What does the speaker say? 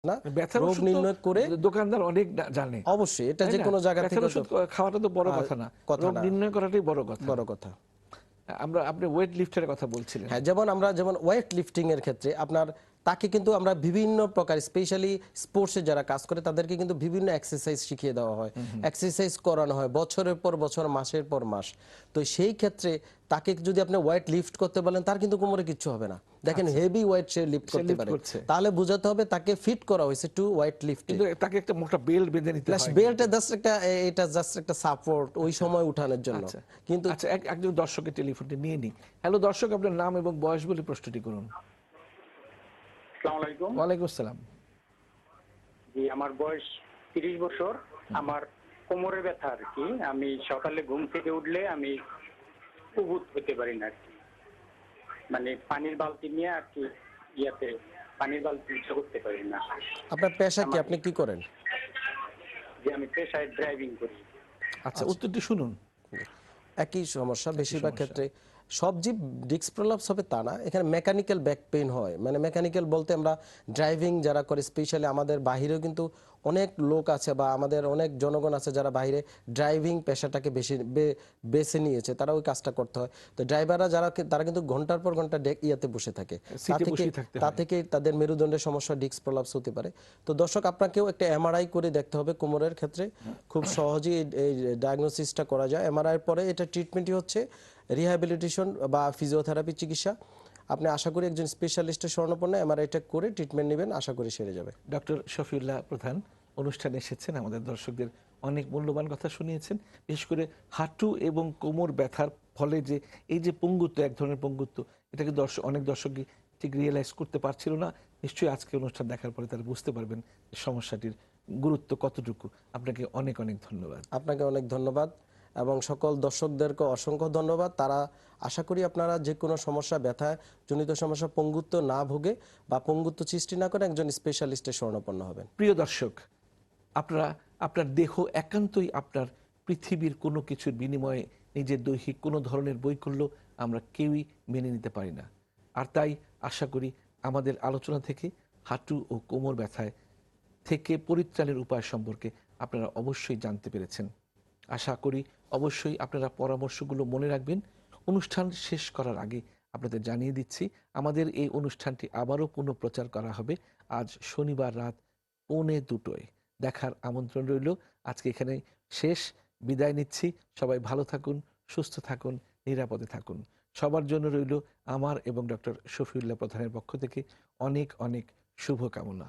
না, ব্যথার রোগ ওষুধ তো নির্ণয় করে দোকানদার অনেক জানে, অবশ্যই এটা তাই যে না? কোনো জায়গা ব্যথার থেকে ওষুধ খাওয়াটা তো বড় কথা না, কথা রোগ না, নির্ণয় করাটাই বড় কথা। বড় কথা। আপনি ওয়েট লিফটের কথা বলছিলেন। হ্যাঁ, যেমন ওয়েট লিফটিং এর ক্ষেত্রে আপনার তাকে কিন্তু আমরা বিভিন্ন প্রকার স্পেশালি স্পোর্টসে যারা কাজ করে তাদেরকে কিন্তু বিভিন্ন এক্সারসাইজ শিখিয়ে দেওয়া হয়, এক্সারসাইজ করানো হয় বছরের পর বছর, মাসের পর মাস। তো সেই ক্ষেত্রে তাকে যদি আপনি ওয়েট লিফট করতে বলেন তার কিন্তু কোমরে কিচ্ছু হবে না। দেখেন হেভি ওয়েট সে লিফট করতে পারে, তাহলে বোঝাতে হবে তাকে ফিট করা হয়েছে টু ওয়েট লিফটে। কিন্তু তাকে একটা মোটা বেল্ট বেঁধে নিতে হয়, বেল্টে এটা জাস্ট একটা সাপোর্ট ওই সময় উঠানোর জন্য। আচ্ছা কিন্তু আচ্ছা, একজন দর্শকের টেলিফোনটি নিয়ে নিই। হ্যালো দর্শক, আপনার নাম এবং বয়স বলে প্রশ্নটি করুন। আসসালামু আলাইকুম। ওয়ালাইকুম আসসালাম। জি, আমার বয়স 30 বছর। আমার কোমরে ব্যথা আর কি। আমি সকালে ঘুম থেকে উঠলে আমি উবুত হতে পারি না আর কি। মানে পানির বালতি নিয়ে আর কি পানির বালতি উঁচু করতে পারি না। আপনার পেশা কি, আপনি কি করেন? যে আমি পেশায় ড্রাইভিং করি। আচ্ছা, উত্তরটি শুনুন। একই সমস্যা বেশিরভাগ ক্ষেত্রে। সব জীব ডিস্ক প্রলাপস হবে তা না, এখানে মেকানিক্যাল ব্যাক পেইন হয়। মানে মেকানিক্যাল বলতে আমরা ড্রাইভিং যারা করে, স্পেশালি আমাদের বাহিরেও কিন্তু অনেক লোক আছে বা আমাদের অনেক জনগণ আছে যারা বাইরে ড্রাইভিং পেশাটাকে বেছে নিয়েছে, তারা ওই কাজটা করতে হয়। তো ড্রাইভাররা যারা তারা কিন্তু ঘন্টার পর ঘন্টা ইয়াতে বসে থাকে, তা থেকে তাদের মেরুদণ্ডের সমস্যা, ডিস্ক প্রলাপস হতে পারে। তো দর্শক, আপনাকেও একটা এমআরআই করে দেখতে হবে কোমরের ক্ষেত্রে। খুব সহজেই এই ডায়াগনোসিসটা করা যায়। এমআরআই পরে এটা ট্রিটমেন্টই হচ্ছে রিহ্যাবিলিটেশন বা ফিজিওথেরাপি চিকিৎসা। আপনি আশা করি একজন স্পেশালিস্টের শরণাপন্ন এমআরআইটা করে ট্রিটমেন্ট নেবেন, আশা করি সেরে যাবে। ডক্টর শফিউল্লাহ প্রধান অনুষ্ঠানে এসেছেন, আমাদের দর্শকদের অনেক মূল্যবান কথা শুনিয়েছেন। বিশেষ করে হাঁটু এবং কোমর ব্যথার ফলে যে এই যে পঙ্গুত্ব, এক ধরনের পঙ্গুত্ব, এটাকে অনেক দর্শকই ঠিক রিয়েলাইজ করতে পারছিল না। নিশ্চয়ই আজকে অনুষ্ঠান দেখার পরে তারা বুঝতে পারবেন সমস্যাটির গুরুত্ব কতটুকু। আপনাকে অনেক অনেক ধন্যবাদ। আপনাকে অনেক ধন্যবাদ এবং সকল দর্শকদেরকে অসংখ্য ধন্যবাদ। তারা আশা করি আপনারা যে কোনো সমস্যা, ব্যথা জনিত সমস্যা, পঙ্গুত্ব না ভোগে বা পঙ্গুত্ব সৃষ্টি না করে একজন স্পেশালিস্টের শরণাপন্ন হবেন। প্রিয় দর্শক, আপনার দেহ একান্তই আপনার পৃথিবীর কোনো কিছুর বিনিময়ে নিজের দৈহিক কোনো ধরনের বৈকল্য আমরা কেউই মেনে নিতে পারি না। আর তাই আশা করি আমাদের আলোচনা থেকে হাঁটু ও কোমর ব্যথায় থেকে পরিত্রাণের উপায় সম্পর্কে আপনারা অবশ্যই জানতে পেরেছেন। আশা করি অবশ্যই আপনারা পরামর্শগুলো মনে রাখবেন। অনুষ্ঠান শেষ করার আগে আপনাদের জানিয়ে দিচ্ছি, আমাদের এই অনুষ্ঠানটি আবারও পুনঃপ্রচার করা হবে আজ শনিবার রাত 1:45 দেখার আমন্ত্রণ রইল। আজকে এখানে শেষ, বিদায় নিচ্ছি। সবাই ভালো থাকুন, সুস্থ থাকুন, নিরাপদে থাকুন। সবার জন্য রইল আমার এবং ডক্টর শফিউল্লাহ প্রধানের পক্ষ থেকে অনেক অনেক শুভকামনা।